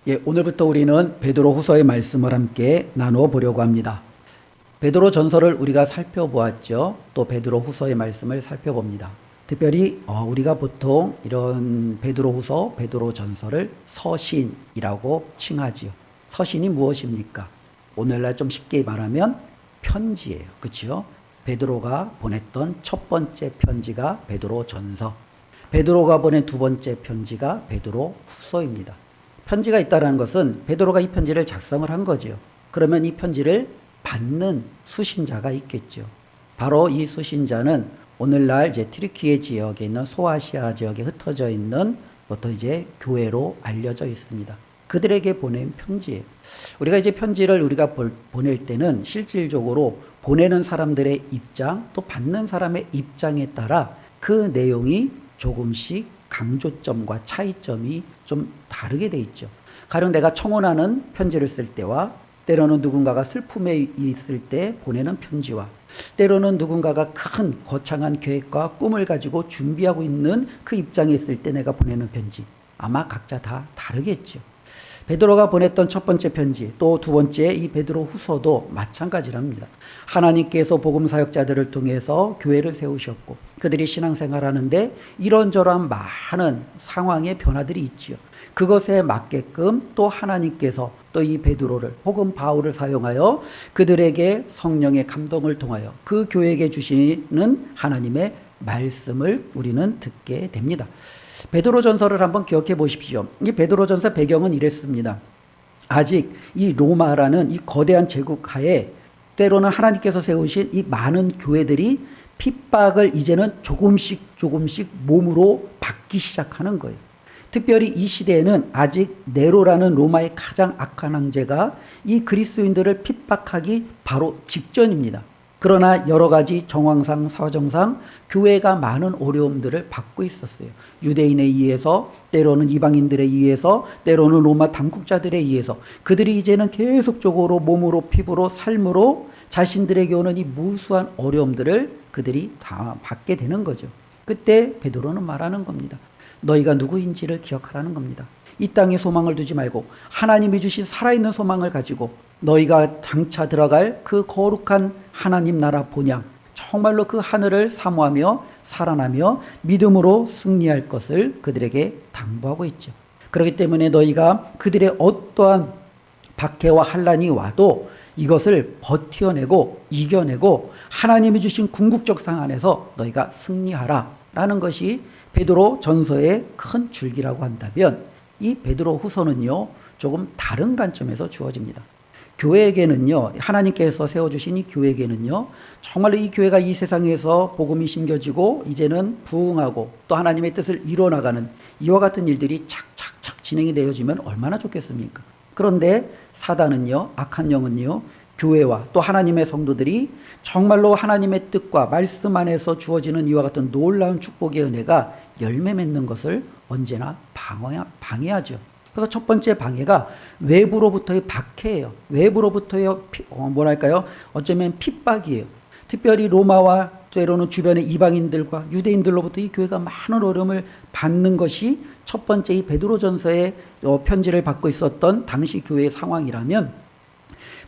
예, 오늘부터 우리는 베드로 후서의 말씀을 함께 나누어 보려고 합니다. 베드로 전서를 우리가 살펴보았죠. 또 베드로 후서의 말씀을 살펴봅니다. 특별히 우리가 보통 이런 베드로 후서, 베드로 전서를 서신이라고 칭하지요. 서신이 무엇입니까? 오늘날 좀 쉽게 말하면 편지예요. 그렇죠? 베드로가 보냈던 첫 번째 편지가 베드로 전서, 베드로가 보낸 두 번째 편지가 베드로 후서입니다. 편지가 있다는 것은 베드로가 이 편지를 작성을 한 거죠. 그러면 이 편지를 받는 수신자가 있겠죠. 바로 이 수신자는 오늘날 이제 튀르키예 지역에 있는 소아시아 지역에 흩어져 있는 보통 이제 교회로 알려져 있습니다. 그들에게 보낸 편지예요. 우리가 이제 편지를 우리가 보낼 때는 실질적으로 보내는 사람들의 입장 또 받는 사람의 입장에 따라 그 내용이 조금씩 강조점과 차이점이 좀 다르게 돼 있죠. 가령 내가 청혼하는 편지를 쓸 때와 때로는 누군가가 슬픔에 있을 때 보내는 편지와 때로는 누군가가 큰 거창한 계획과 꿈을 가지고 준비하고 있는 그 입장에 있을 때 내가 보내는 편지 아마 각자 다 다르겠죠. 베드로가 보냈던 첫 번째 편지 또 두 번째 이 베드로 후서도 마찬가지랍니다. 하나님께서 복음 사역자들을 통해서 교회를 세우셨고 그들이 신앙생활하는데 이런저런 많은 상황의 변화들이 있지요. 그것에 맞게끔 또 하나님께서 또 이 베드로를 혹은 바울을 사용하여 그들에게 성령의 감동을 통하여 그 교회에게 주시는 하나님의 말씀을 우리는 듣게 됩니다. 베드로 전서를 한번 기억해 보십시오. 이 베드로 전서 배경은 이랬습니다. 아직 이 로마라는 이 거대한 제국 하에 때로는 하나님께서 세우신 이 많은 교회들이 핍박을 이제는 조금씩 몸으로 받기 시작하는 거예요. 특별히 이 시대에는 아직 네로라는 로마의 가장 악한 황제가 이 그리스도인들을 핍박하기 바로 직전입니다. 그러나 여러 가지 정황상 사정상 교회가 많은 어려움들을 받고 있었어요. 유대인에 의해서 때로는 이방인들에 의해서 때로는 로마 당국자들에 의해서 그들이 이제는 계속적으로 몸으로 피부로 삶으로 자신들에게 오는 이 무수한 어려움들을 그들이 다 받게 되는 거죠. 그때 베드로는 말하는 겁니다. 너희가 누구인지를 기억하라는 겁니다. 이 땅에 소망을 두지 말고 하나님이 주신 살아있는 소망을 가지고 너희가 장차 들어갈 그 거룩한 하나님 나라 본향 정말로 그 하늘을 사모하며 살아나며 믿음으로 승리할 것을 그들에게 당부하고 있죠. 그렇기 때문에 너희가 그들의 어떠한 박해와 환난이 와도 이것을 버텨내고 이겨내고 하나님이 주신 궁극적 상 안에서 너희가 승리하라 라는 것이 베드로 전서의 큰 줄기라고 한다면 이 베드로 후서는요 조금 다른 관점에서 주어집니다. 교회에게는요 하나님께서 세워주신 이 교회에게는요 정말로 이 교회가 이 세상에서 복음이 심겨지고 이제는 부흥하고 또 하나님의 뜻을 이뤄나가는 이와 같은 일들이 착착착 진행이 되어지면 얼마나 좋겠습니까? 그런데 사단은요 악한 영은요 교회와 또 하나님의 성도들이 정말로 하나님의 뜻과 말씀 안에서 주어지는 이와 같은 놀라운 축복의 은혜가 열매 맺는 것을 언제나 방해하죠. 그래서 첫 번째 방해가 외부로부터의 박해예요. 외부로부터의 뭐랄까요? 어쩌면 핍박이에요. 특별히 로마와 때로는 주변의 이방인들과 유대인들로부터 이 교회가 많은 어려움을 받는 것이 첫 번째 이 베드로전서의 편지를 받고 있었던 당시 교회의 상황이라면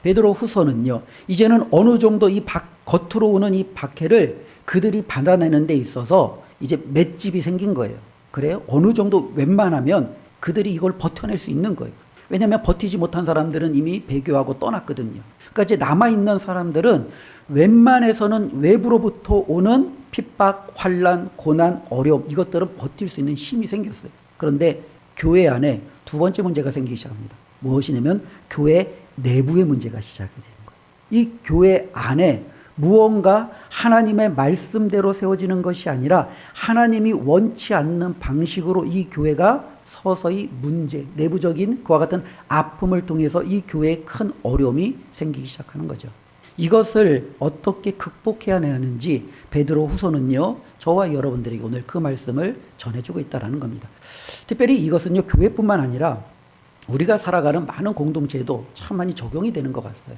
베드로 후서는요. 이제는 어느 정도 이 겉으로 오는 이 박해를 그들이 받아내는 데 있어서 이제 맷집이 생긴 거예요. 그래요? 어느 정도 웬만하면 그들이 이걸 버텨낼 수 있는 거예요. 왜냐하면 버티지 못한 사람들은 이미 배교하고 떠났거든요. 그러니까 이제 남아있는 사람들은 웬만해서는 외부로부터 오는 핍박, 환난, 고난, 어려움 이것들은 버틸 수 있는 힘이 생겼어요. 그런데 교회 안에 두 번째 문제가 생기기 시작합니다. 무엇이냐면 교회 내부의 문제가 시작이 되는 거예요. 이 교회 안에 무언가 하나님의 말씀대로 세워지는 것이 아니라 하나님이 원치 않는 방식으로 이 교회가 서서히 문제, 내부적인 그와 같은 아픔을 통해서 이 교회에 큰 어려움이 생기기 시작하는 거죠. 이것을 어떻게 극복해야 하는지 베드로 후서는요 저와 여러분들에게 오늘 그 말씀을 전해주고 있다는 겁니다. 특별히 이것은요 교회뿐만 아니라 우리가 살아가는 많은 공동체에도 참 많이 적용이 되는 것 같아요.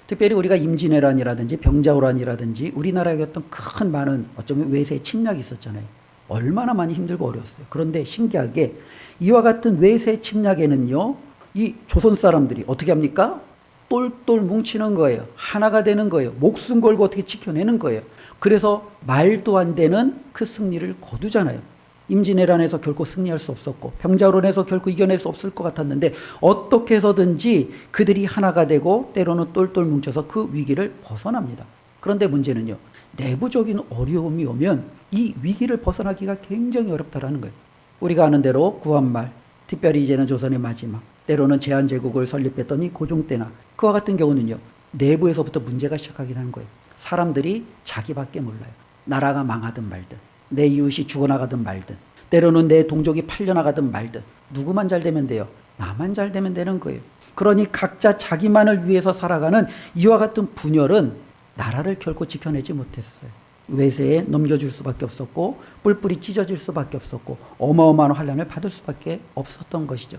특별히 우리가 임진왜란이라든지 병자호란이라든지 우리나라에 어떤 큰 많은 어쩌면 외세 침략이 있었잖아요. 얼마나 많이 힘들고 어려웠어요. 그런데 신기하게 이와 같은 외세 침략에는요 이 조선 사람들이 어떻게 합니까? 똘똘 뭉치는 거예요. 하나가 되는 거예요. 목숨 걸고 어떻게 지켜내는 거예요. 그래서 말도 안 되는 그 승리를 거두잖아요. 임진왜란에서 결코 승리할 수 없었고 병자호란에서 결코 이겨낼 수 없을 것 같았는데 어떻게 해서든지 그들이 하나가 되고 때로는 똘똘 뭉쳐서 그 위기를 벗어납니다. 그런데 문제는요. 내부적인 어려움이 오면 이 위기를 벗어나기가 굉장히 어렵다라는 거예요. 우리가 아는 대로 구한말, 특별히 이제는 조선의 마지막, 때로는 제한제국을 설립했던 이 고종 때나 그와 같은 경우는요. 내부에서부터 문제가 시작하긴 하는 거예요. 사람들이 자기밖에 몰라요. 나라가 망하든 말든 내 이웃이 죽어나가든 말든 때로는 내 동족이 팔려나가든 말든 누구만 잘 되면 돼요. 나만 잘 되면 되는 거예요. 그러니 각자 자기만을 위해서 살아가는 이와 같은 분열은 나라를 결코 지켜내지 못했어요. 외세에 넘겨줄 수밖에 없었고 뿔뿔이 찢어질 수밖에 없었고 어마어마한 환난을 받을 수밖에 없었던 것이죠.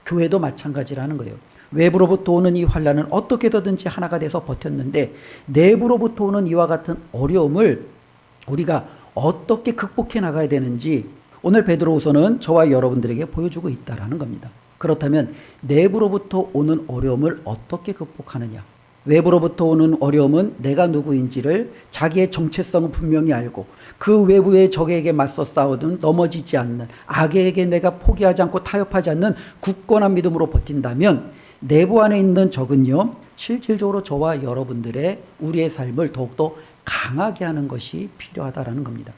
교회도 마찬가지라는 거예요. 외부로부터 오는 이 환난은 어떻게든지 하나가 돼서 버텼는데 내부로부터 오는 이와 같은 어려움을 우리가 어떻게 극복해 나가야 되는지 오늘 베드로후서는 저와 여러분들에게 보여주고 있다라는 겁니다. 그렇다면 내부로부터 오는 어려움을 어떻게 극복하느냐? 외부로부터 오는 어려움은 내가 누구인지를 자기의 정체성을 분명히 알고 그 외부의 적에게 맞서 싸우든 넘어지지 않는 악에게 내가 포기하지 않고 타협하지 않는 굳건한 믿음으로 버틴다면 내부 안에 있는 적은요 실질적으로 저와 여러분들의 우리의 삶을 더욱더 강하게 하는 것이 필요하다라는 겁니다.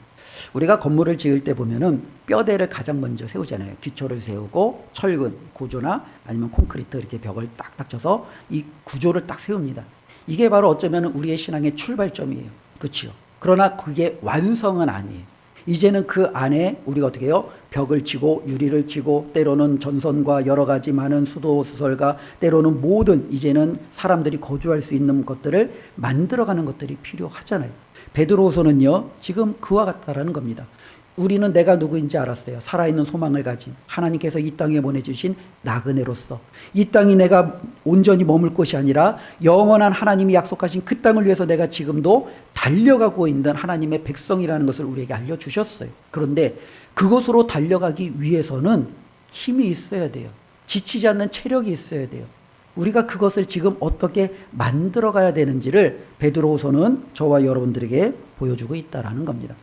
우리가 건물을 지을 때 보면은 뼈대를 가장 먼저 세우잖아요. 기초를 세우고 철근 구조나 아니면 콘크리트 이렇게 벽을 딱딱 쳐서 이 구조를 딱 세웁니다. 이게 바로 어쩌면 우리의 신앙의 출발점이에요. 그렇죠? 그러나 그게 완성은 아니에요. 이제는 그 안에 우리가 어떻게 해요? 벽을 치고 유리를 치고 때로는 전선과 여러 가지 많은 수도 수설과 때로는 모든 이제는 사람들이 거주할 수 있는 것들을 만들어가는 것들이 필요하잖아요. 베드로후서는요 지금 그와 같다라는 겁니다. 우리는 내가 누구인지 알았어요. 살아있는 소망을 가진 하나님께서 이 땅에 보내주신 나그네로서 이 땅이 내가 온전히 머물 곳이 아니라 영원한 하나님이 약속하신 그 땅을 위해서 내가 지금도 달려가고 있는 하나님의 백성이라는 것을 우리에게 알려주셨어요. 그런데 그곳으로 달려가기 위해서는 힘이 있어야 돼요. 지치지 않는 체력이 있어야 돼요. 우리가 그것을 지금 어떻게 만들어가야 되는지를 베드로후서는 저와 여러분들에게 보여주고 있다라는 겁니다.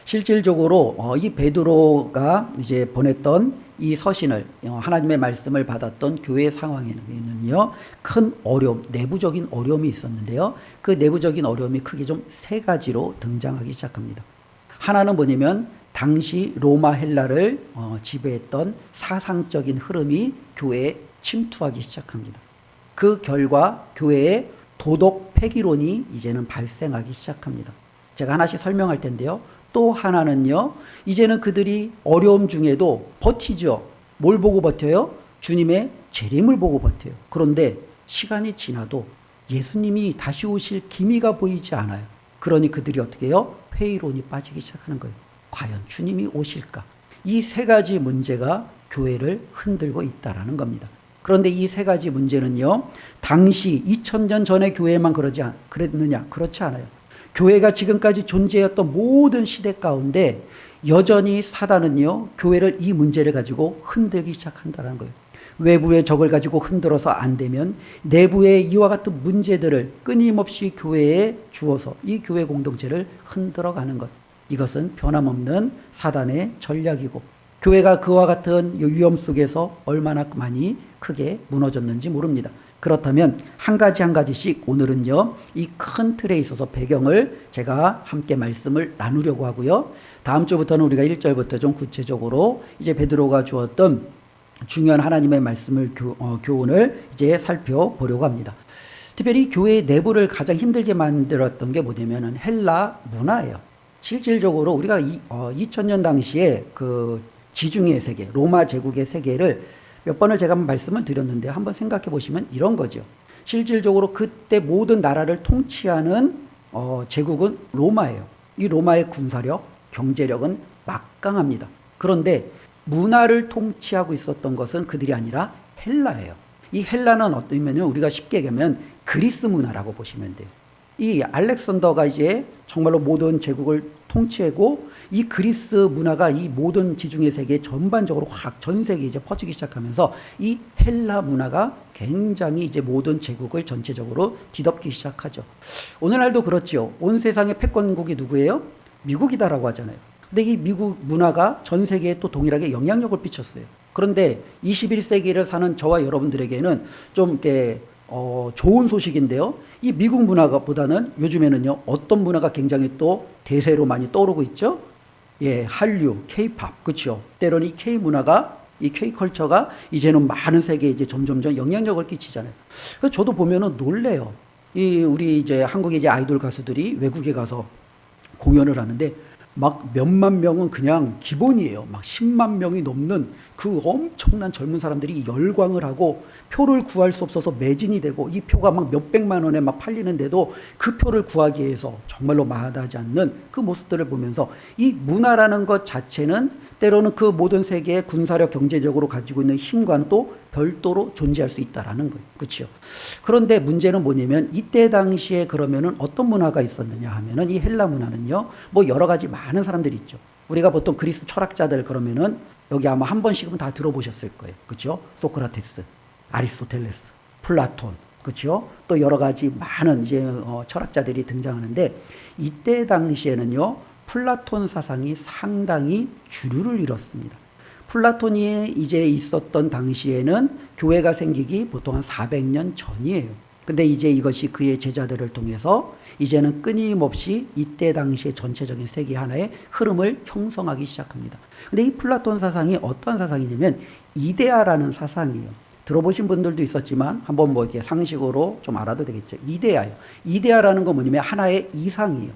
실질적으로 이 베드로가 이제 보냈던 이 서신을 하나님의 말씀을 받았던 교회 상황에는요 큰 어려움, 내부적인 어려움이 있었는데요. 그 내부적인 어려움이 크게 좀 세 가지로 등장하기 시작합니다. 하나는 뭐냐면 당시 로마 헬라를 지배했던 사상적인 흐름이 교회에 침투하기 시작합니다. 그 결과 교회의 도덕 폐기론이 이제는 발생하기 시작합니다. 제가 하나씩 설명할 텐데요. 또 하나는요, 이제는 그들이 어려움 중에도 버티죠. 뭘 보고 버텨요? 주님의 재림을 보고 버텨요. 그런데 시간이 지나도 예수님이 다시 오실 기미가 보이지 않아요. 그러니 그들이 어떻게 해요? 회의론이 빠지기 시작하는 거예요. 과연 주님이 오실까? 이 세 가지 문제가 교회를 흔들고 있다라는 겁니다. 그런데 이 세 가지 문제는요, 당시 2000년 전의 교회만 그랬느냐? 그렇지 않아요. 교회가 지금까지 존재했던 모든 시대 가운데 여전히 사단은요, 교회를 이 문제를 가지고 흔들기 시작한다는 거예요. 외부의 적을 가지고 흔들어서 안 되면 내부의 이와 같은 문제들을 끊임없이 교회에 주어서 이 교회 공동체를 흔들어가는 것. 이것은 변함없는 사단의 전략이고 교회가 그와 같은 위험 속에서 얼마나 많이 크게 무너졌는지 모릅니다. 그렇다면 한 가지씩 오늘은요, 이 큰 틀에 있어서 배경을 제가 함께 말씀을 나누려고 하고요. 다음 주부터는 우리가 1절부터 좀 구체적으로 이제 베드로가 주었던 중요한 하나님의 말씀을 교훈을 이제 살펴보려고 합니다. 특별히 교회의 내부를 가장 힘들게 만들었던 게 뭐냐면은 헬라 문화예요. 실질적으로 우리가 2000년 당시에 그 지중해 세계, 로마 제국의 세계를 몇 번을 제가 말씀을 드렸는데 한번 생각해 보시면 이런 거죠. 실질적으로 그때 모든 나라를 통치하는 제국은 로마예요. 이 로마의 군사력, 경제력은 막강합니다. 그런데 문화를 통치하고 있었던 것은 그들이 아니라 헬라예요. 이 헬라는 어떠면 우리가 쉽게 얘기하면 그리스 문화라고 보시면 돼요. 이 알렉산더가 이제 정말로 모든 제국을 통치하고 이 그리스 문화가 이 모든 지중해 세계 전반적으로 확 전 세계에 이제 퍼지기 시작하면서 이 헬라 문화가 굉장히 이제 모든 제국을 전체적으로 뒤덮기 시작하죠. 오늘날도 그렇죠. 온 세상의 패권국이 누구예요? 미국이다라고 하잖아요. 근데 이 미국 문화가 전 세계에 또 동일하게 영향력을 끼쳤어요. 그런데 21세기를 사는 저와 여러분들에게는 좀 이렇게 좋은 소식인데요. 이 미국 문화보다는 요즘에는요, 어떤 문화가 굉장히 또 대세로 많이 떠오르고 있죠? 예, 한류, K-팝, 그렇죠? 때로는 이 K-문화가, 이 K-컬처가 이제는 많은 세계에 이제 점점점 영향력을 끼치잖아요. 그래서 저도 보면은 놀래요. 우리 이제 한국의 이제 아이돌 가수들이 외국에 가서 공연을 하는데 막 몇만 명은 그냥 기본이에요. 막 10만 명이 넘는 그 엄청난 젊은 사람들이 열광을 하고 표를 구할 수 없어서 매진이 되고 이 표가 막 몇백만 원에 막 팔리는데도 그 표를 구하기 위해서 정말로 마다하지 않는 그 모습들을 보면서 이 문화라는 것 자체는 때로는 그 모든 세계의 군사력 경제적으로 가지고 있는 힘과는 또 별도로 존재할 수 있다라는 거예요. 그렇죠? 그런데 문제는 뭐냐면 이때 당시에 그러면은 어떤 문화가 있었느냐 하면은 이 헬라 문화는요. 뭐 여러 가지 많은 사람들이 있죠. 우리가 보통 그리스 철학자들 그러면은 여기 아마 한 번씩은 다 들어보셨을 거예요. 그렇죠? 소크라테스, 아리스토텔레스, 플라톤, 그렇죠? 또 여러 가지 많은 이제 철학자들이 등장하는데 이때 당시에는요. 플라톤 사상이 상당히 주류를 이뤘습니다. 플라톤이 이제 있었던 당시에는 교회가 생기기 보통 한 400년 전이에요. 근데 이제 이것이 그의 제자들을 통해서 이제는 끊임없이 이때 당시의 전체적인 세계 하나의 흐름을 형성하기 시작합니다. 근데 이 플라톤 사상이 어떤 사상이냐면 이데아라는 사상이에요. 들어보신 분들도 있었지만 한번 뭐 이렇게 상식으로 좀 알아도 되겠죠. 이데아요. 이데아라는 건 뭐냐면 하나의 이상이에요.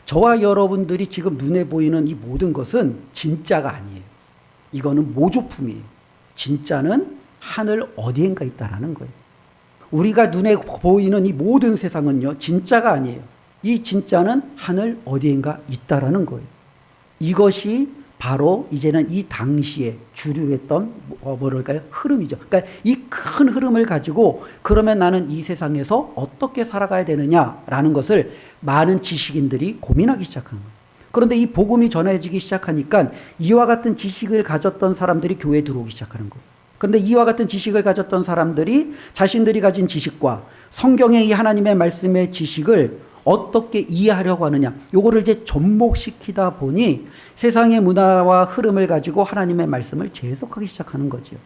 저와 여러분들이 지금 눈에 보이는 이 모든 것은 진짜가 아니에요. 이거는 모조품이에요. 진짜는 하늘 어디엔가 있다라는 거예요. 우리가 눈에 보이는 이 모든 세상은요, 진짜가 아니에요. 이 진짜는 하늘 어디엔가 있다라는 거예요. 이것이 바로 이제는 이 당시에 주류했던 뭐랄까요? 흐름이죠. 그러니까 이 큰 흐름을 가지고 그러면 나는 이 세상에서 어떻게 살아가야 되느냐라는 것을 많은 지식인들이 고민하기 시작한 거예요. 그런데 이 복음이 전해지기 시작하니까 이와 같은 지식을 가졌던 사람들이 교회에 들어오기 시작하는 거예요. 그런데 이와 같은 지식을 가졌던 사람들이 자신들이 가진 지식과 성경의 이 하나님의 말씀의 지식을 어떻게 이해하려고 하느냐. 요거를 이제 접목시키다 보니 세상의 문화와 흐름을 가지고 하나님의 말씀을 재해석하기 시작하는 거죠.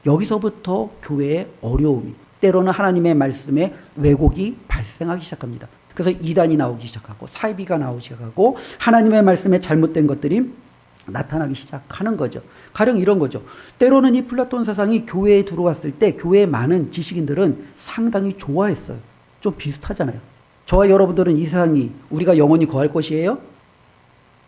여기서부터 교회의 어려움이, 때로는 하나님의 말씀의 왜곡이 발생하기 시작합니다. 그래서 이단이 나오기 시작하고 사이비가 나오기 시작하고 하나님의 말씀에 잘못된 것들이 나타나기 시작하는 거죠. 가령 이런 거죠. 때로는 이 플라톤 사상이 교회에 들어왔을 때 교회의 많은 지식인들은 상당히 좋아했어요. 좀 비슷하잖아요. 저와 여러분들은 이 세상이 우리가 영원히 거할 것이에요?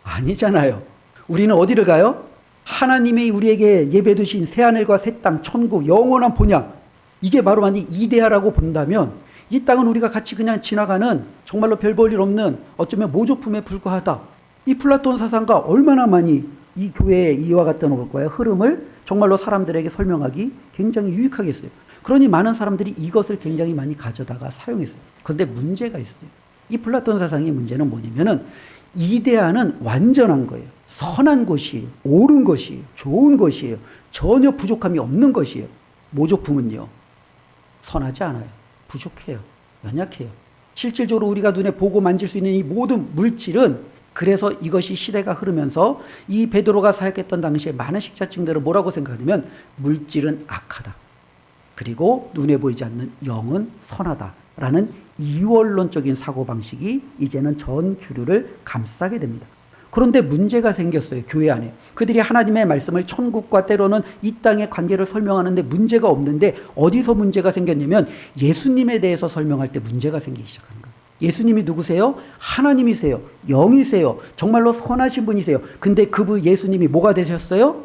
아니잖아요. 우리는 어디를 가요? 하나님이 우리에게 예배 두신 새하늘과 새 땅, 천국, 영원한 본향. 이게 바로 완전 이데아라고 본다면 이 땅은 우리가 같이 그냥 지나가는 정말로 별 볼 일 없는 어쩌면 모조품에 불과하다. 이 플라톤 사상과 얼마나 많이 이 교회의 이와 같은 흐름을 정말로 사람들에게 설명하기 굉장히 유익하겠어요. 그러니 많은 사람들이 이것을 굉장히 많이 가져다가 사용했어요. 그런데 문제가 있어요. 이 플라톤 사상의 문제는 뭐냐면은 이데아는 완전한 거예요. 선한 것이에요. 옳은 것이에요. 좋은 것이에요. 전혀 부족함이 없는 것이에요. 모조품은요. 선하지 않아요. 부족해요. 연약해요. 실질적으로 우리가 눈에 보고 만질 수 있는 이 모든 물질은 그래서 이것이 시대가 흐르면서 이 베드로가 사역했던 당시에 많은 식자층들은 뭐라고 생각하냐면 물질은 악하다. 그리고 눈에 보이지 않는 영은 선하다라는 이원론적인 사고방식이 이제는 전 주류를 감싸게 됩니다. 그런데 문제가 생겼어요. 교회 안에. 그들이 하나님의 말씀을 천국과 때로는 이 땅의 관계를 설명하는데 문제가 없는데 어디서 문제가 생겼냐면 예수님에 대해서 설명할 때 문제가 생기기 시작하는 거예요. 예수님이 누구세요? 하나님이세요. 영이세요. 정말로 선하신 분이세요. 근데 그분 예수님이 뭐가 되셨어요?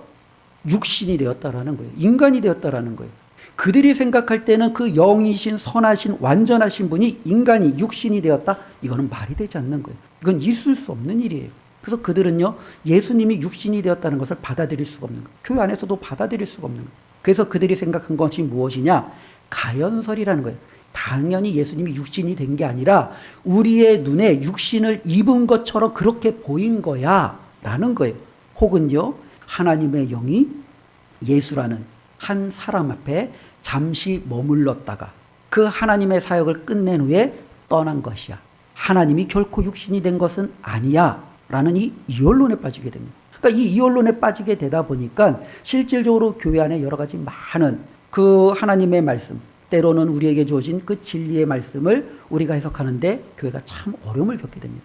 육신이 되었다라는 거예요. 인간이 되었다라는 거예요. 그들이 생각할 때는 그 영이신 선하신 완전하신 분이 인간이 육신이 되었다? 이거는 말이 되지 않는 거예요. 이건 있을 수 없는 일이에요. 그래서 그들은요, 예수님이 육신이 되었다는 것을 받아들일 수가 없는 거예요. 교회 안에서도 받아들일 수가 없는 거예요. 그래서 그들이 생각한 것이 무엇이냐? 가연설이라는 거예요. 다 당연히 예수님이 육신이 된 게 아니라 우리의 눈에 육신을 입은 것처럼 그렇게 보인 거야 라는 거예요. 혹은요, 하나님의 영이 예수라는 한 사람 앞에 잠시 머물렀다가 그 하나님의 사역을 끝낸 후에 떠난 것이야. 하나님이 결코 육신이 된 것은 아니야 라는 이 이언론에 빠지게 됩니다. 그러니까 이 이언론에 빠지게 되다 보니까 실질적으로 교회 안에 여러 가지 많은 그 하나님의 말씀, 때로는 우리에게 주어진 그 진리의 말씀을 우리가 해석하는데 교회가 참 어려움을 겪게 됩니다.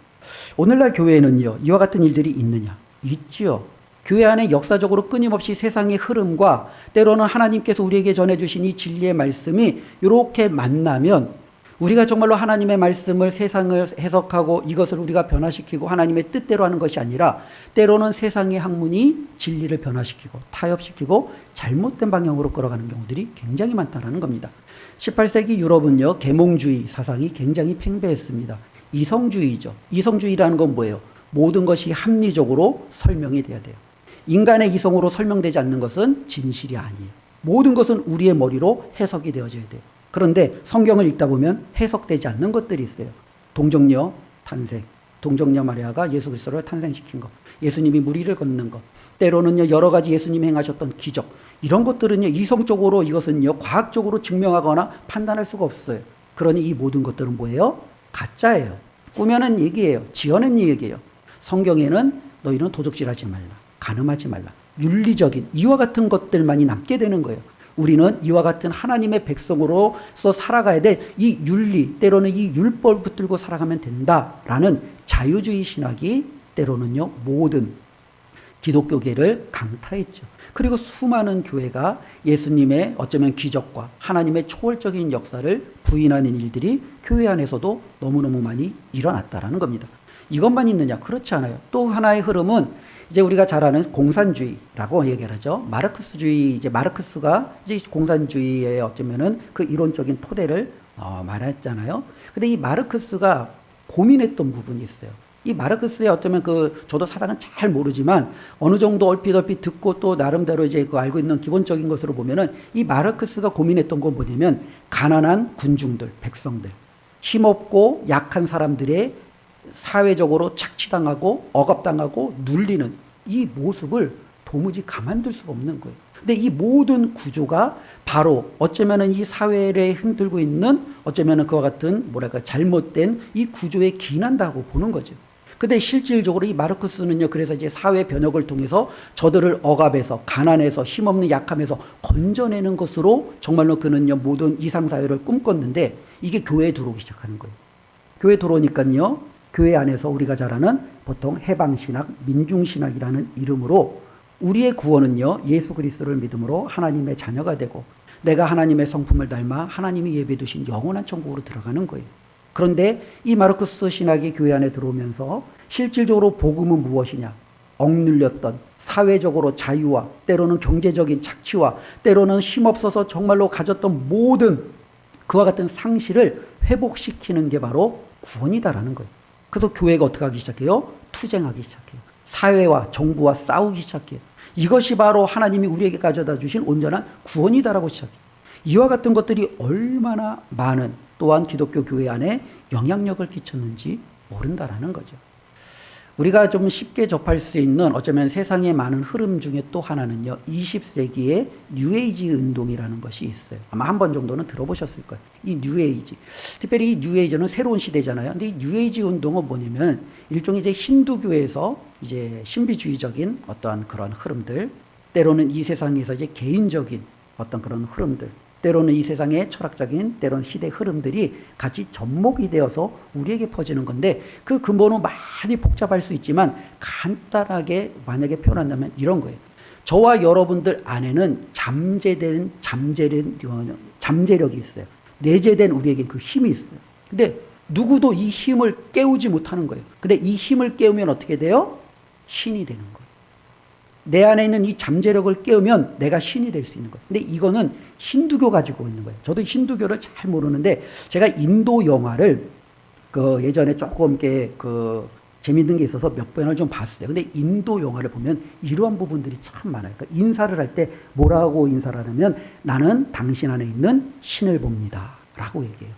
오늘날 교회에는요, 이와 같은 일들이 있느냐? 있지요. 교회 안에 역사적으로 끊임없이 세상의 흐름과 때로는 하나님께서 우리에게 전해주신 이 진리의 말씀이 이렇게 만나면 우리가 정말로 하나님의 말씀을 세상을 해석하고 이것을 우리가 변화시키고 하나님의 뜻대로 하는 것이 아니라 때로는 세상의 학문이 진리를 변화시키고 타협시키고 잘못된 방향으로 끌어가는 경우들이 굉장히 많다는 겁니다. 18세기 유럽은요, 계몽주의 사상이 굉장히 팽배했습니다. 이성주의죠. 이성주의라는 건 뭐예요? 모든 것이 합리적으로 설명이 돼야 돼요. 인간의 이성으로 설명되지 않는 것은 진실이 아니에요. 모든 것은 우리의 머리로 해석이 되어져야 돼요. 그런데 성경을 읽다 보면 해석되지 않는 것들이 있어요. 동정녀 탄생, 동정녀 마리아가 예수 그리스도를 탄생시킨 것, 예수님이 물 위를 걷는 것, 때로는요 여러 가지 예수님이 행하셨던 기적, 이런 것들은요 이성적으로 이것은요 과학적으로 증명하거나 판단할 수가 없어요. 그러니 이 모든 것들은 뭐예요? 가짜예요. 꾸며낸 얘기예요. 지어낸 얘기예요. 성경에는 너희는 도적질하지 말라, 간음하지 말라, 윤리적인 이와 같은 것들만이 남게 되는 거예요. 우리는 이와 같은 하나님의 백성으로서 살아가야 될 이 윤리, 때로는 이 율법을 붙들고 살아가면 된다라는 자유주의 신학이 때로는요 모든 기독교계를 강타했죠. 그리고 수많은 교회가 예수님의 어쩌면 기적과 하나님의 초월적인 역사를 부인하는 일들이 교회 안에서도 너무너무 많이 일어났다라는 겁니다. 이것만 있느냐? 그렇지 않아요. 또 하나의 흐름은 이제 우리가 잘 아는 공산주의라고 얘기를 하죠. 마르크스주의, 이제 마르크스가 이제 공산주의의 어쩌면은 그 이론적인 토대를 말했잖아요. 근데 이 마르크스가 고민했던 부분이 있어요. 이 마르크스의 어쩌면 저도 사상은 잘 모르지만 어느 정도 얼핏 듣고 또 나름대로 이제 알고 있는 기본적인 것으로 보면은 이 마르크스가 고민했던 건 뭐냐면 가난한 군중들, 백성들, 힘없고 약한 사람들의 사회적으로 착취당하고 억압당하고 눌리는 이 모습을 도무지 가만둘 수가 없는 거예요. 근데 이 모든 구조가 바로 어쩌면은 이 사회를 흔들고 있는 어쩌면은 그와 같은 잘못된 이 구조에 기인한다고 보는 거죠. 근데 실질적으로 이 마르크스는요, 그래서 이제 사회 변혁을 통해서 저들을 억압해서 가난해서 힘없는 약함에서 건져내는 것으로 정말로 그는요 모든 이상사회를 꿈꿨는데 이게 교회에 들어오기 시작하는 거예요. 교회에 들어오니까요, 교회 안에서 우리가 잘 아는 보통 해방신학, 민중신학이라는 이름으로 우리의 구원은요 예수 그리스도를 믿음으로 하나님의 자녀가 되고 내가 하나님의 성품을 닮아 하나님이 예비해 두신 영원한 천국으로 들어가는 거예요. 그런데 이 마르크스 신학이 교회 안에 들어오면서 실질적으로 복음은 무엇이냐? 억눌렸던 사회적으로 자유와 때로는 경제적인 착취와 때로는 힘없어서 정말로 가졌던 모든 그와 같은 상실을 회복시키는 게 바로 구원이다라는 거예요. 그래서 교회가 어떻게 하기 시작해요? 투쟁하기 시작해요. 사회와 정부와 싸우기 시작해요. 이것이 바로 하나님이 우리에게 가져다 주신 온전한 구원이다라고 시작해요. 이와 같은 것들이 얼마나 많은 또한 기독교 교회 안에 영향력을 끼쳤는지 모른다라는 거죠. 우리가 좀 쉽게 접할 수 있는 어쩌면 세상의 많은 흐름 중에 또 하나는요 20세기의 뉴에이지 운동이라는 것이 있어요. 아마 한 번 정도는 들어보셨을 거예요. 이 뉴에이지, 특별히 이 뉴에이지는 새로운 시대잖아요. 근데 이 뉴에이지 운동은 뭐냐면 일종의 이제 힌두교에서 이제 신비주의적인 어떠한 그런 흐름들, 때로는 이 세상에서 이제 개인적인 어떤 그런 흐름들, 때로는 이 세상의 철학적인 때로는 시대 흐름들이 같이 접목이 되어서 우리에게 퍼지는 건데 그 근본은 많이 복잡할 수 있지만 간단하게 만약에 표현한다면 이런 거예요. 저와 여러분들 안에는 잠재력이 있어요. 내재된 우리에게 그 힘이 있어요. 근데 누구도 이 힘을 깨우지 못하는 거예요. 근데 이 힘을 깨우면 어떻게 돼요? 신이 되는 거예요. 내 안에 있는 이 잠재력을 깨우면 내가 신이 될 수 있는 거예요. 근데 이거는 힌두교 가지고 있는 거예요. 저도 힌두교를 잘 모르는데 제가 인도 영화를 예전에 조금 이렇게 재밌는 게 있어서 몇 번을 좀 봤어요. 근데 인도 영화를 보면 이러한 부분들이 참 많아요. 그러니까 인사를 할 때 뭐라고 인사를 하냐면 나는 당신 안에 있는 신을 봅니다. 라고 얘기해요.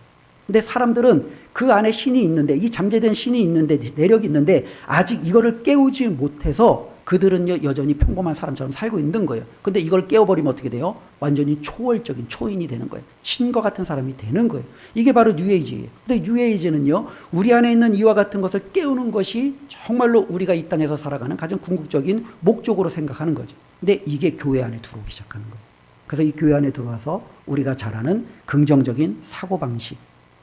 근데 사람들은 그 안에 신이 있는데, 이 잠재된 신이 있는데, 내력이 있는데 아직 이거를 깨우지 못해서 그들은 여전히 평범한 사람처럼 살고 있는 거예요. 근데 이걸 깨워버리면 어떻게 돼요? 완전히 초월적인 초인이 되는 거예요. 신과 같은 사람이 되는 거예요. 이게 바로 뉴에이지예요. 근데 뉴에이지는요, 우리 안에 있는 이와 같은 것을 깨우는 것이 정말로 우리가 이 땅에서 살아가는 가장 궁극적인 목적으로 생각하는 거죠. 근데 이게 교회 안에 들어오기 시작하는 거예요. 그래서 이 교회 안에 들어와서 우리가 잘 아는 긍정적인 사고방식,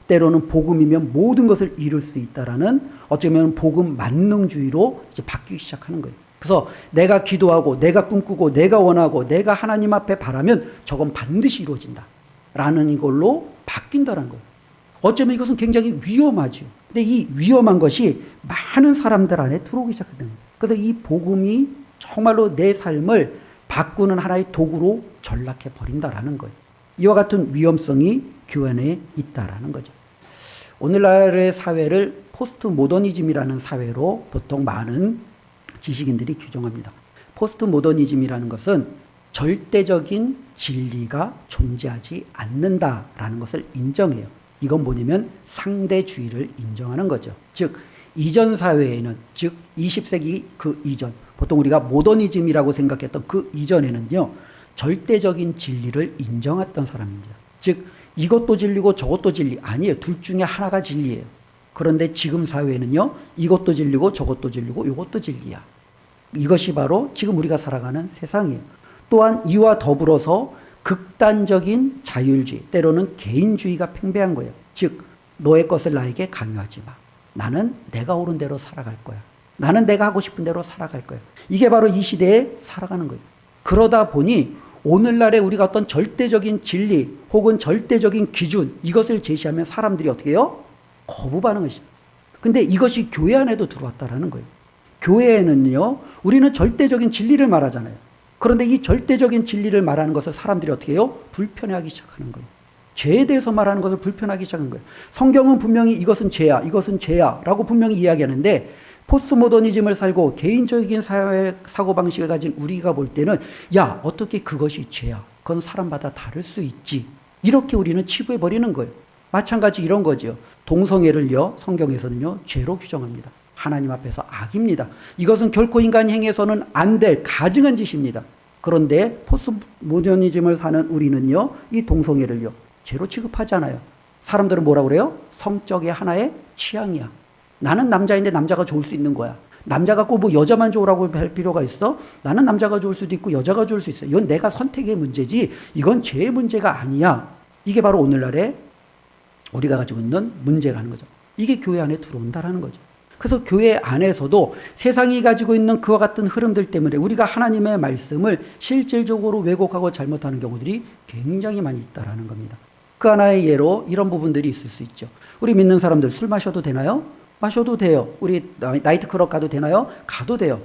때로는 복음이면 모든 것을 이룰 수 있다라는 어쩌면 복음 만능주의로 이제 바뀌기 시작하는 거예요. 그래서 내가 기도하고 내가 꿈꾸고 내가 원하고 내가 하나님 앞에 바라면 저건 반드시 이루어진다 라는 이걸로 바뀐다는 거예요. 어쩌면 이것은 굉장히 위험하죠. 근데 이 위험한 것이 많은 사람들 안에 들어오기 시작하는 거예요. 그래서 이 복음이 정말로 내 삶을 바꾸는 하나의 도구로 전락해 버린다라는 거예요. 이와 같은 위험성이 교회 안에 있다라는 거죠. 오늘날의 사회를 포스트 모더니즘이라는 사회로 보통 많은 지식인들이 규정합니다. 포스트 모더니즘이라는 것은 절대적인 진리가 존재하지 않는다라는 것을 인정해요. 이건 뭐냐면 상대주의를 인정하는 거죠. 즉 이전 사회에는, 즉 20세기 그 이전, 보통 우리가 모더니즘이라고 생각했던 그 이전에는요, 절대적인 진리를 인정했던 사람입니다. 즉 이것도 진리고 저것도 진리 아니에요. 둘 중에 하나가 진리예요. 그런데 지금 사회에는요, 이것도 진리고 저것도 진리고 이것도 진리야. 이것이 바로 지금 우리가 살아가는 세상이에요. 또한 이와 더불어서 극단적인 자율주의, 때로는 개인주의가 팽배한 거예요. 즉 너의 것을 나에게 강요하지 마. 나는 내가 옳은 대로 살아갈 거야. 나는 내가 하고 싶은 대로 살아갈 거야. 이게 바로 이 시대에 살아가는 거예요. 그러다 보니 오늘날에 우리가 어떤 절대적인 진리 혹은 절대적인 기준, 이것을 제시하면 사람들이 어떻게 해요? 거부 반응을 시작해요. 근데 이것이 교회 안에도 들어왔다라는 거예요. 교회에는요, 우리는 절대적인 진리를 말하잖아요. 그런데 이 절대적인 진리를 말하는 것을 사람들이 어떻게 해요? 불편해하기 시작하는 거예요. 죄에 대해서 말하는 것을 불편하기 시작한 거예요. 성경은 분명히 이것은 죄야, 이것은 죄야 라고 분명히 이야기하는데, 포스트모더니즘을 살고 개인적인 사회 사고방식을 가진 우리가 볼 때는 야, 어떻게 그것이 죄야? 그건 사람마다 다를 수 있지. 이렇게 우리는 치부해버리는 거예요. 마찬가지 이런 거죠. 동성애를요, 성경에서는요, 죄로 규정합니다. 하나님 앞에서 악입니다. 이것은 결코 인간이 행해서는 안 될 가증한 짓입니다. 그런데 포스트모더니즘을 사는 우리는요, 이 동성애를요, 죄로 취급하잖아요. 사람들은 뭐라고 그래요? 성적의 하나의 취향이야. 나는 남자인데 남자가 좋을 수 있는 거야. 남자가 꼭 뭐 여자만 좋으라고 할 필요가 있어? 나는 남자가 좋을 수도 있고 여자가 좋을 수 있어. 이건 내가 선택의 문제지 이건 죄의 문제가 아니야. 이게 바로 오늘날의 우리가 가지고 있는 문제라는 거죠. 이게 교회 안에 들어온다라는 거죠. 그래서 교회 안에서도 세상이 가지고 있는 그와 같은 흐름들 때문에 우리가 하나님의 말씀을 실질적으로 왜곡하고 잘못하는 경우들이 굉장히 많이 있다라는 겁니다. 그 하나의 예로 이런 부분들이 있을 수 있죠. 우리 믿는 사람들 술 마셔도 되나요? 마셔도 돼요. 우리 나이트클럽 가도 되나요? 가도 돼요.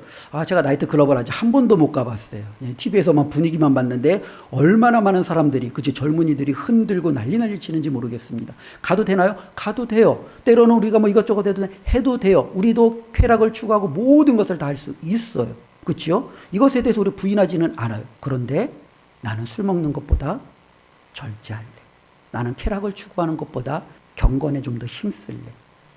제가 나이트클럽을 아직 한 번도 못 가봤어요. TV에서만 분위기만 봤는데 얼마나 많은 사람들이, 그치, 젊은이들이 흔들고 난리 치는지 모르겠습니다. 가도 되나요? 가도 돼요. 때로는 우리가 뭐 이것저것 해도 돼요. 우리도 쾌락을 추구하고 모든 것을 다 할 수 있어요. 그치요? 이것에 대해서 우리 부인하지는 않아요. 그런데 나는 술 먹는 것보다 절제할래. 나는 쾌락을 추구하는 것보다 경건에 좀 더 힘쓸래.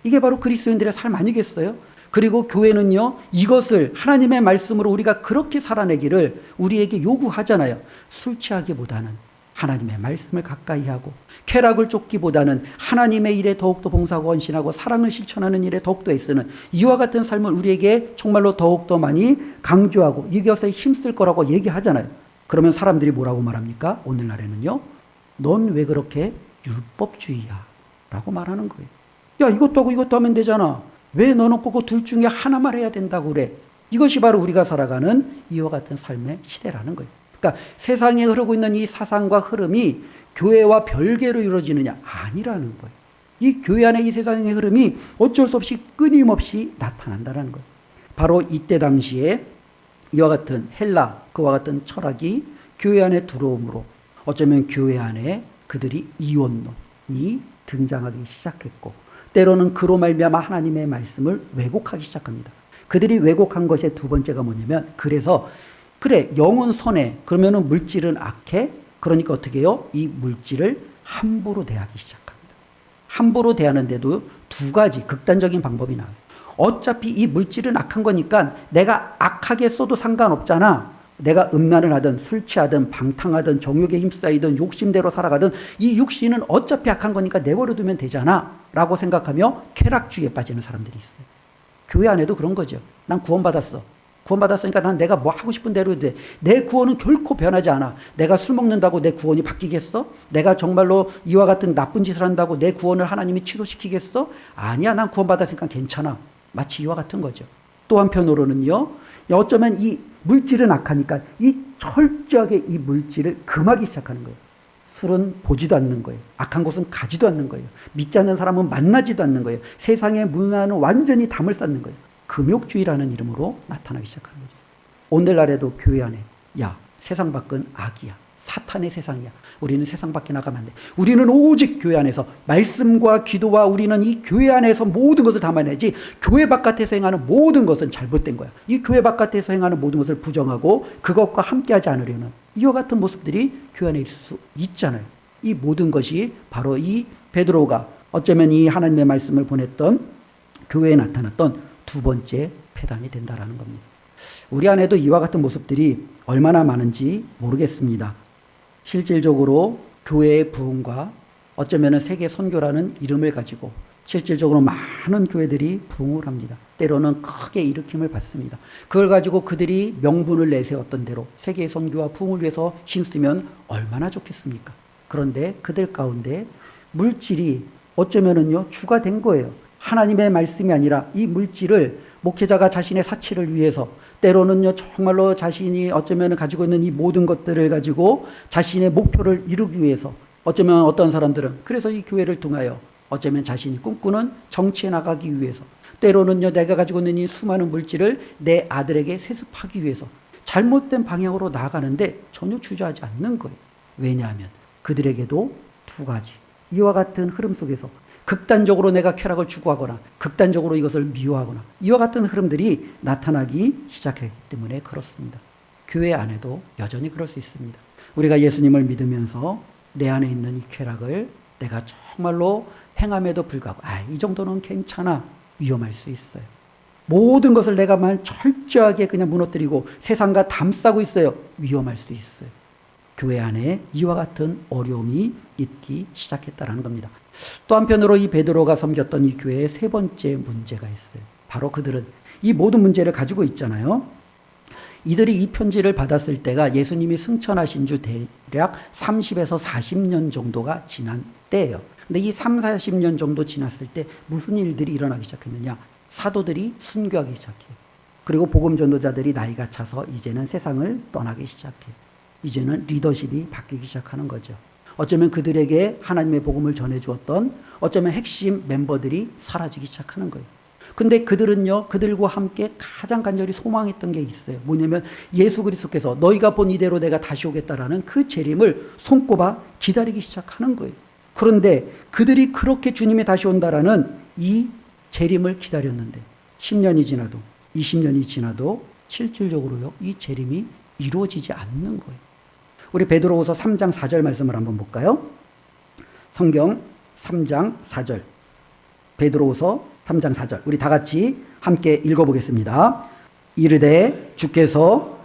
이게 바로 그리스도인들의 삶 아니겠어요? 그리고 교회는요, 이것을 하나님의 말씀으로 우리가 그렇게 살아내기를 우리에게 요구하잖아요. 술 취하기보다는 하나님의 말씀을 가까이 하고, 쾌락을 쫓기보다는 하나님의 일에 더욱더 봉사하고 헌신하고 사랑을 실천하는 일에 더욱더 애쓰는 이와 같은 삶을 우리에게 정말로 더욱더 많이 강조하고 이것에 힘쓸 거라고 얘기하잖아요. 그러면 사람들이 뭐라고 말합니까? 오늘날에는요, 넌 왜 그렇게 율법주의야? 라고 말하는 거예요. 야, 이것도 하고 이것도 하면 되잖아. 왜 너는 꼭 둘 중에 하나만 해야 된다고 그래? 이것이 바로 우리가 살아가는 이와 같은 삶의 시대라는 거예요. 그러니까 세상에 흐르고 있는 이 사상과 흐름이 교회와 별개로 이루어지느냐? 아니라는 거예요. 이 교회 안에 이 세상의 흐름이 어쩔 수 없이 끊임없이 나타난다는 거예요. 바로 이때 당시에 이와 같은 헬라, 그와 같은 철학이 교회 안에 들어오므로 어쩌면 교회 안에 그들이 이원론이 등장하기 시작했고, 때로는 그로 말미암아 하나님의 말씀을 왜곡하기 시작합니다. 그들이 왜곡한 것의 두 번째가 뭐냐면, 그래서 그래, 영은 선해, 그러면은 물질은 악해. 그러니까 어떻게 해요? 이 물질을 함부로 대하기 시작합니다. 함부로 대하는데도 두 가지 극단적인 방법이 나와요. 어차피 이 물질은 악한 거니까 내가 악하게 써도 상관없잖아. 내가 음란을 하든 술 취하든 방탕하든 정욕에 힘싸이든 욕심대로 살아가든 이 육신은 어차피 악한 거니까 내버려두면 되잖아 라고 생각하며 쾌락주의에 빠지는 사람들이 있어요. 교회 안에도 그런 거죠. 난 구원받았어. 구원받았으니까 난 내가 뭐 하고 싶은 대로 해도 돼. 내 구원은 결코 변하지 않아. 내가 술 먹는다고 내 구원이 바뀌겠어? 내가 정말로 이와 같은 나쁜 짓을 한다고 내 구원을 하나님이 취소시키겠어? 아니야. 난 구원받았으니까 괜찮아. 마치 이와 같은 거죠. 또 한편으로는요. 어쩌면 이 물질은 악하니까 이 철저하게 이 물질을 금하기 시작하는 거예요. 술은 보지도 않는 거예요. 악한 것은 가지도 않는 거예요. 믿지 않는 사람은 만나지도 않는 거예요. 세상의 문화는 완전히 담을 쌓는 거예요. 금욕주의라는 이름으로 나타나기 시작하는 거죠. 오늘날에도 교회 안에 야, 세상 밖은 악이야. 사탄의 세상이야. 우리는 세상 밖에 나가면 안 돼. 우리는 오직 교회 안에서 말씀과 기도와 우리는 이 교회 안에서 모든 것을 담아내지 교회 바깥에서 행하는 모든 것은 잘못된 거야. 이 교회 바깥에서 행하는 모든 것을 부정하고 그것과 함께하지 않으려는 이와 같은 모습들이 교회 안에 있을 수 있잖아요. 이 모든 것이 바로 이 베드로가 어쩌면 이 하나님의 말씀을 보냈던 교회에 나타났던 두 번째 폐단이 된다라는 겁니다. 우리 안에도 이와 같은 모습들이 얼마나 많은지 모르겠습니다. 실질적으로 교회의 부흥과 어쩌면 세계 선교라는 이름을 가지고 실질적으로 많은 교회들이 부흥을 합니다. 때로는 크게 일으킴을 받습니다. 그걸 가지고 그들이 명분을 내세웠던 대로 세계 선교와 부흥을 위해서 힘쓰면 얼마나 좋겠습니까? 그런데 그들 가운데 물질이 어쩌면은요 주가 된 거예요. 하나님의 말씀이 아니라 이 물질을 목회자가 자신의 사치를 위해서 때로는요 정말로 자신이 어쩌면 가지고 있는 이 모든 것들을 가지고 자신의 목표를 이루기 위해서 어쩌면 어떤 사람들은 그래서 이 교회를 통하여 어쩌면 자신이 꿈꾸는 정치에 나가기 위해서 때로는요 내가 가지고 있는 이 수많은 물질을 내 아들에게 세습하기 위해서 잘못된 방향으로 나아가는데 전혀 주저하지 않는 거예요. 왜냐하면 그들에게도 두 가지 이와 같은 흐름 속에서 극단적으로 내가 쾌락을 추구하거나 극단적으로 이것을 미워하거나 이와 같은 흐름들이 나타나기 시작했기 때문에 그렇습니다. 교회 안에도 여전히 그럴 수 있습니다. 우리가 예수님을 믿으면서 내 안에 있는 이 쾌락을 내가 정말로 행함에도 불구하고 이 정도는 괜찮아 위험할 수 있어요. 모든 것을 내가 철저하게 그냥 무너뜨리고 세상과 담싸고 있어요. 위험할 수 있어요. 교회 안에 이와 같은 어려움이 있기 시작했다는 겁니다. 또 한편으로 이 베드로가 섬겼던 이 교회의 세 번째 문제가 있어요. 바로 그들은 이 모든 문제를 가지고 있잖아요. 이들이 이 편지를 받았을 때가 예수님이 승천하신 지 대략 30에서 40년 정도가 지난 때예요. 근데 이 3, 40년 정도 지났을 때 무슨 일들이 일어나기 시작했느냐. 사도들이 순교하기 시작해요. 그리고 복음 전도자들이 나이가 차서 이제는 세상을 떠나기 시작해요. 이제는 리더십이 바뀌기 시작하는 거죠. 어쩌면 그들에게 하나님의 복음을 전해주었던 어쩌면 핵심 멤버들이 사라지기 시작하는 거예요. 근데 그들은요, 그들과 함께 가장 간절히 소망했던 게 있어요. 뭐냐면 예수 그리스도께서 너희가 본 이대로 내가 다시 오겠다라는 그 재림을 손꼽아 기다리기 시작하는 거예요. 그런데 그들이 그렇게 주님이 다시 온다라는 이 재림을 기다렸는데 10년이 지나도 20년이 지나도 실질적으로요, 이 재림이 이루어지지 않는 거예요. 우리 베드로후서 3장 4절 말씀을 한번 볼까요? 성경 3장 4절. 베드로후서 3장 4절. 우리 다 같이 함께 읽어보겠습니다. 이르되 주께서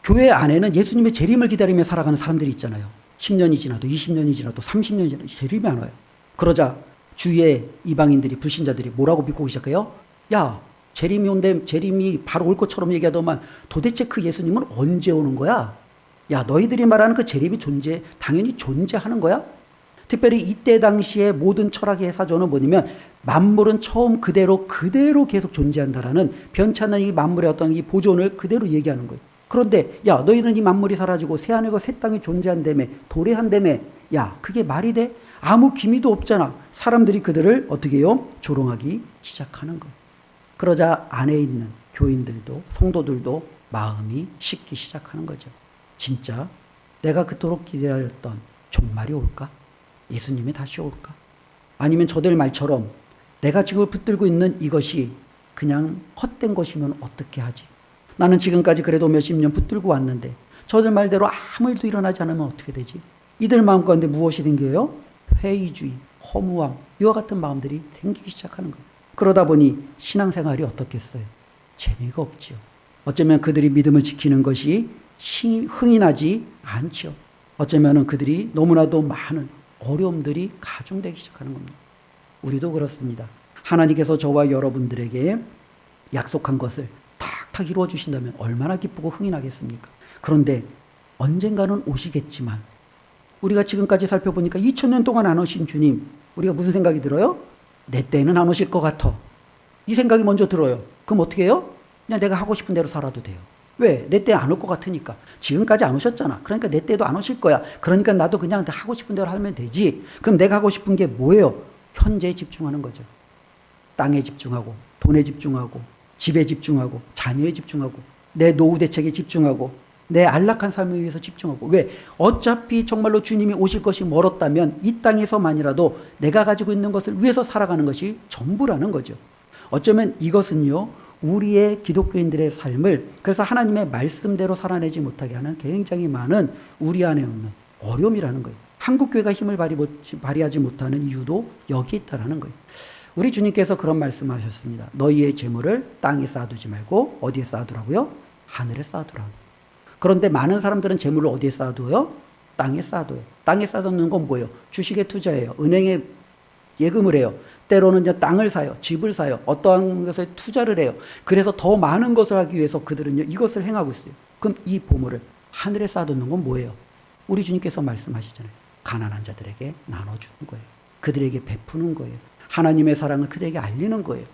교회 안에는 예수님의 재림을 기다리며 살아가는 사람들이 있잖아요. 10년이 지나도 20년이 지나도 30년이 지나도 재림이 안 와요. 그러자 주위의 이방인들이 불신자들이 뭐라고 믿고 시작해요? 야, 재림이 온대, 재림이 바로 올 것처럼 얘기하더만 도대체 그 예수님은 언제 오는 거야? 야, 너희들이 말하는 그 재림이 당연히 존재하는 거야? 특별히 이때 당시에 모든 철학의 사조는 뭐냐면 만물은 처음 그대로 계속 존재한다라는 변찮은 이 만물의 어떤 이 보존을 그대로 얘기하는 거예요. 그런데 야, 너희는 이 만물이 사라지고 새하늘과 새 땅이 존재한다며 도래한다며 야, 그게 말이 돼? 아무 기미도 없잖아. 사람들이 그들을 어떻게 해요? 조롱하기 시작하는 거예요. 그러자 안에 있는 교인들도 성도들도 마음이 식기 시작하는 거죠. 진짜 내가 그토록 기다렸던 종말이 올까? 예수님이 다시 올까? 아니면 저들 말처럼 내가 지금 붙들고 있는 이것이 그냥 헛된 것이면 어떻게 하지? 나는 지금까지 그래도 몇십 년 붙들고 왔는데 저들 말대로 아무 일도 일어나지 않으면 어떻게 되지? 이들 마음 가운데 무엇이 생겨요? 회의주의, 허무함, 이와 같은 마음들이 생기기 시작하는 거예요. 그러다 보니 신앙생활이 어떻겠어요? 재미가 없지요. 어쩌면 그들이 믿음을 지키는 것이 흥이 나지 않죠. 어쩌면 그들이 너무나도 많은 어려움들이 가중되기 시작하는 겁니다. 우리도 그렇습니다. 하나님께서 저와 여러분들에게 약속한 것을 탁탁 이루어 주신다면 얼마나 기쁘고 흥이 나겠습니까? 그런데 언젠가는 오시겠지만 우리가 지금까지 살펴보니까 2000년 동안 안 오신 주님, 우리가 무슨 생각이 들어요? 내 때는 안 오실 것 같아. 이 생각이 먼저 들어요. 그럼 어떻게 해요? 그냥 내가 하고 싶은 대로 살아도 돼요. 왜? 내 때 안 올 것 같으니까. 지금까지 안 오셨잖아. 그러니까 내 때도 안 오실 거야. 그러니까 나도 그냥 하고 싶은 대로 하면 되지. 그럼 내가 하고 싶은 게 뭐예요? 현재에 집중하는 거죠. 땅에 집중하고, 돈에 집중하고, 집에 집중하고, 자녀에 집중하고, 내 노후 대책에 집중하고, 내 안락한 삶을 위해서 집중하고. 왜? 어차피 정말로 주님이 오실 것이 멀었다면 이 땅에서만이라도 내가 가지고 있는 것을 위해서 살아가는 것이 전부라는 거죠. 어쩌면 이것은요, 우리의 기독교인들의 삶을, 그래서 하나님의 말씀대로 살아내지 못하게 하는 굉장히 많은 우리 안에 없는 어려움이라는 거예요. 한국교회가 힘을 발휘하지 못하는 이유도 여기 있다라는 거예요. 우리 주님께서 그런 말씀을 하셨습니다. 너희의 재물을 땅에 쌓아두지 말고 어디에 쌓아두라고요? 하늘에 쌓아두라. 그런데 많은 사람들은 재물을 어디에 쌓아둬요? 땅에 쌓아둬요. 땅에 쌓아두는 건 뭐예요? 주식에 투자해요. 은행에 예금을 해요. 때로는 땅을 사요. 집을 사요. 어떠한 것에 투자를 해요. 그래서 더 많은 것을 하기 위해서 그들은요, 이것을 행하고 있어요. 그럼 이 보물을 하늘에 쌓아두는 건 뭐예요? 우리 주님께서 말씀하시잖아요. 가난한 자들에게 나눠주는 거예요. 그들에게 베푸는 거예요. 하나님의 사랑을 그들에게 알리는 거예요.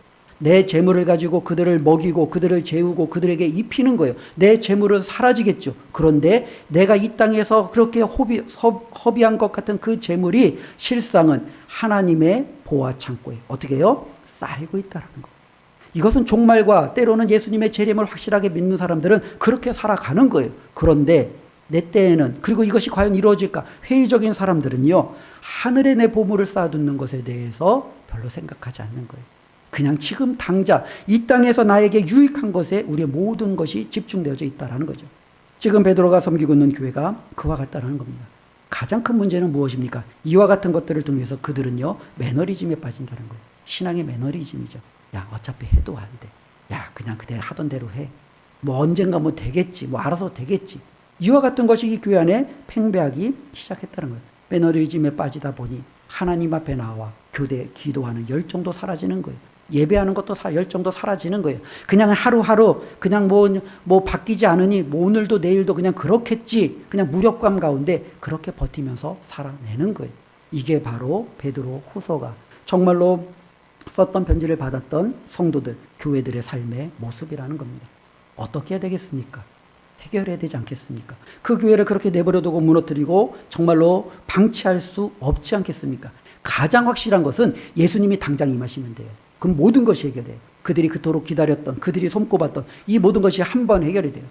내 재물을 가지고 그들을 먹이고 그들을 재우고 그들에게 입히는 거예요. 내 재물은 사라지겠죠. 그런데 내가 이 땅에서 그렇게 허비한 것 같은 그 재물이 실상은 하나님의 보화 창고에 어떻게 해요? 쌓이고 있다는 거예요. 이것은 종말과 때로는 예수님의 재림을 확실하게 믿는 사람들은 그렇게 살아가는 거예요. 그런데 내 때에는, 그리고 이것이 과연 이루어질까? 회의적인 사람들은요, 하늘에 내 보물을 쌓아두는 것에 대해서 별로 생각하지 않는 거예요. 그냥 지금 당장 이 땅에서 나에게 유익한 것에 우리의 모든 것이 집중되어져 있다는 거죠. 지금 베드로가 섬기고 있는 교회가 그와 같다는 겁니다. 가장 큰 문제는 무엇입니까? 이와 같은 것들을 통해서 그들은요, 매너리즘에 빠진다는 거예요. 신앙의 매너리즘이죠. 야, 어차피 해도 안 돼. 야, 그냥 그대 하던 대로 해. 뭐 언젠가 뭐 되겠지. 뭐 알아서 되겠지. 이와 같은 것이 이 교회 안에 팽배하기 시작했다는 거예요. 매너리즘에 빠지다 보니 하나님 앞에 나와 기도하는 열정도 사라지는 거예요. 예배하는 것도 열정도 사라지는 거예요. 그냥 하루하루 그냥 뭐 바뀌지 않으니 뭐 오늘도 내일도 그냥 그렇겠지. 그냥 무력감 가운데 그렇게 버티면서 살아내는 거예요. 이게 바로 베드로 후서가 정말로 썼던 편지를 받았던 성도들, 교회들의 삶의 모습이라는 겁니다. 어떻게 해야 되겠습니까? 해결해야 되지 않겠습니까? 그 교회를 그렇게 내버려두고 무너뜨리고 정말로 방치할 수 없지 않겠습니까? 가장 확실한 것은 예수님이 당장 임하시면 돼요. 그럼 모든 것이 해결해요. 그들이 그토록 기다렸던, 그들이 손꼽았던 이 모든 것이 한 번 해결이 돼요.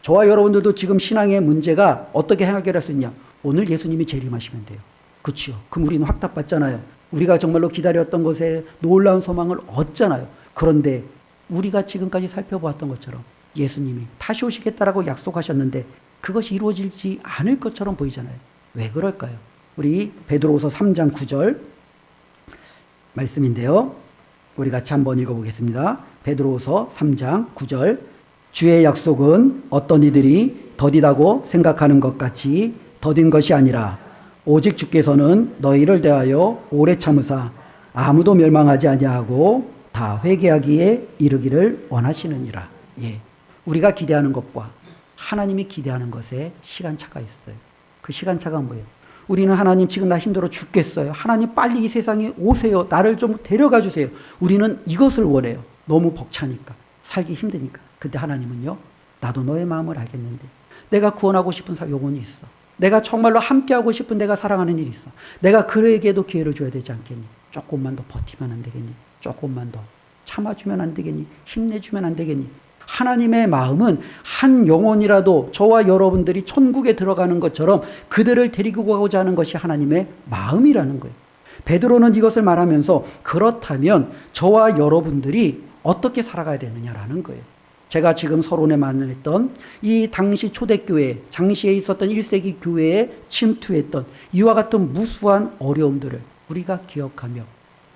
저와 여러분들도 지금 신앙의 문제가 어떻게 해결할 수 있냐? 오늘 예수님이 재림하시면 돼요. 그렇죠. 그럼 우리는 확답받잖아요. 우리가 정말로 기다렸던 것에 놀라운 소망을 얻잖아요. 그런데 우리가 지금까지 살펴보았던 것처럼 예수님이 다시 오시겠다라고 약속하셨는데 그것이 이루어지지 않을 것처럼 보이잖아요. 왜 그럴까요? 우리 베드로후서 3장 9절 말씀인데요. 우리 같이 한번 읽어보겠습니다. 베드로후서 3장 9절. 주의 약속은 어떤 이들이 더디다고 생각하는 것 같이 더딘 것이 아니라 오직 주께서는 너희를 대하여 오래 참으사 아무도 멸망하지 아니하고 다 회개하기에 이르기를 원하시느니라. 예, 우리가 기대하는 것과 하나님이 기대하는 것에 시간차가 있어요. 그 시간차가 뭐예요? 우리는 하나님 지금 나 힘들어 죽겠어요. 하나님 빨리 이 세상에 오세요. 나를 좀 데려가 주세요. 우리는 이것을 원해요. 너무 벅차니까. 살기 힘드니까. 근데 하나님은요. 나도 너의 마음을 알겠는데 내가 구원하고 싶은 영혼이 있어. 내가 정말로 함께하고 싶은 내가 사랑하는 일이 있어. 내가 그에게도 기회를 줘야 되지 않겠니? 조금만 더 버티면 안 되겠니? 조금만 더 참아주면 안 되겠니? 힘내주면 안 되겠니? 하나님의 마음은 한 영혼이라도 저와 여러분들이 천국에 들어가는 것처럼 그들을 데리고 가고자 하는 것이 하나님의 마음이라는 거예요. 베드로는 이것을 말하면서 그렇다면 저와 여러분들이 어떻게 살아가야 되느냐라는 거예요. 제가 지금 서론에 말했던 이 당시 초대교회, 당시에 있었던 1세기 교회에 침투했던 이와 같은 무수한 어려움들을 우리가 기억하며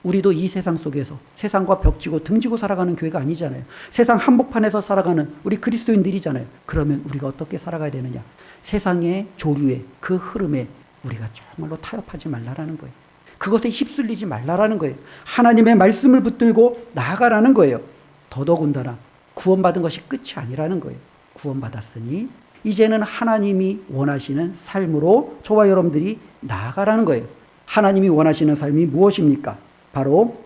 우리도 이 세상 속에서 세상과 벽지고 등지고 살아가는 교회가 아니잖아요. 세상 한복판에서 살아가는 우리 그리스도인들이잖아요. 그러면 우리가 어떻게 살아가야 되느냐? 세상의 조류에 그 흐름에 우리가 정말로 타협하지 말라라는 거예요. 그것에 휩쓸리지 말라라는 거예요. 하나님의 말씀을 붙들고 나아가라는 거예요. 더더군다나 구원받은 것이 끝이 아니라는 거예요. 구원받았으니 이제는 하나님이 원하시는 삶으로 저와 여러분들이 나아가라는 거예요. 하나님이 원하시는 삶이 무엇입니까? 바로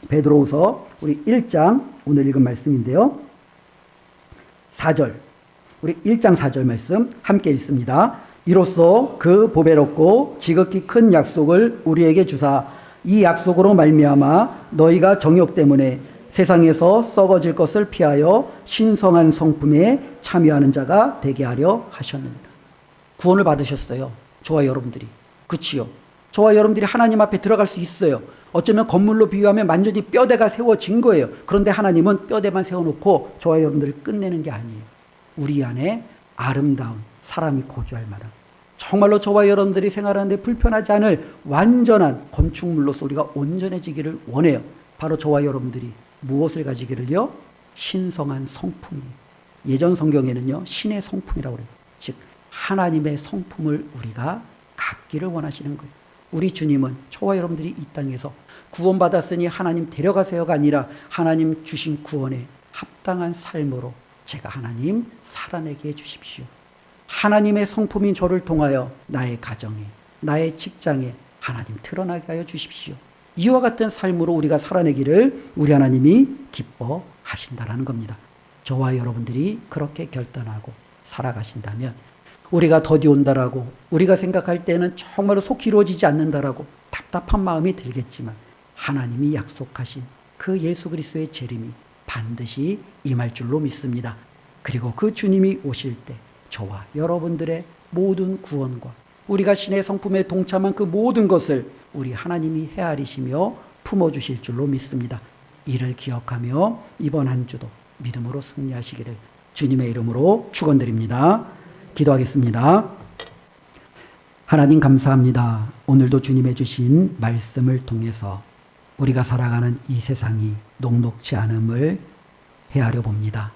베드로후서 우리 1장 오늘 읽은 말씀인데요. 4절 우리 1장 4절 말씀 함께 읽습니다. 이로써 그 보배롭고 지극히 큰 약속을 우리에게 주사 이 약속으로 말미암아 너희가 정욕 때문에 세상에서 썩어질 것을 피하여 신성한 성품에 참여하는 자가 되게 하려 하셨느니라. 구원을 받으셨어요. 저와 여러분들이. 그치요? 저와 여러분들이 하나님 앞에 들어갈 수 있어요. 어쩌면 건물로 비유하면 완전히 뼈대가 세워진 거예요. 그런데 하나님은 뼈대만 세워놓고 저와 여러분들을 끝내는 게 아니에요. 우리 안에 아름다운 사람이 거주할 만한, 정말로 저와 여러분들이 생활하는데 불편하지 않을 완전한 건축물로서 우리가 온전해지기를 원해요. 바로 저와 여러분들이 무엇을 가지기를요? 신성한 성품이에요. 예전 성경에는요, 신의 성품이라고 그래요. 즉 하나님의 성품을 우리가 갖기를 원하시는 거예요. 우리 주님은 저와 여러분들이 이 땅에서 구원받았으니 하나님 데려가세요가 아니라 하나님 주신 구원에 합당한 삶으로 제가 하나님 살아내게 해주십시오. 하나님의 성품인 저를 통하여 나의 가정에, 나의 직장에 하나님 드러나게 하여 주십시오. 이와 같은 삶으로 우리가 살아내기를 우리 하나님이 기뻐하신다라는 겁니다. 저와 여러분들이 그렇게 결단하고 살아가신다면 우리가 더디 온다라고 우리가 생각할 때는 정말로 속히 이루어지지 않는다라고 답답한 마음이 들겠지만 하나님이 약속하신 그 예수 그리스도의 재림이 반드시 임할 줄로 믿습니다. 그리고 그 주님이 오실 때 저와 여러분들의 모든 구원과 우리가 신의 성품에 동참한 그 모든 것을 우리 하나님이 헤아리시며 품어주실 줄로 믿습니다. 이를 기억하며 이번 한 주도 믿음으로 승리하시기를 주님의 이름으로 축원드립니다. 기도하겠습니다. 하나님 감사합니다. 오늘도 주님의 주신 말씀을 통해서 우리가 살아가는 이 세상이 녹록지 않음을 헤아려 봅니다.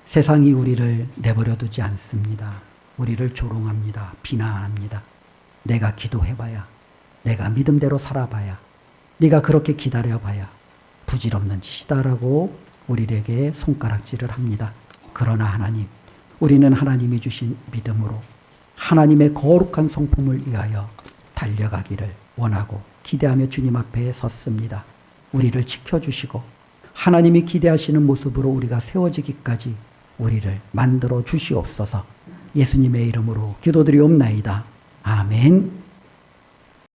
세상이 우리를 내버려 두지 않습니다. 우리를 조롱합니다. 비난합니다. 내가 기도해봐야, 내가 믿음대로 살아봐야, 네가 그렇게 기다려봐야 부질없는 짓이다라고 우리에게 손가락질을 합니다. 그러나 하나님, 우리는 하나님이 주신 믿음으로 하나님의 거룩한 성품을 위하여 달려가기를 원하고 기대하며 주님 앞에 섰습니다. 우리를 지켜주시고 하나님이 기대하시는 모습으로 우리가 세워지기까지 우리를 만들어 주시옵소서. 예수님의 이름으로 기도드리옵나이다. 아멘.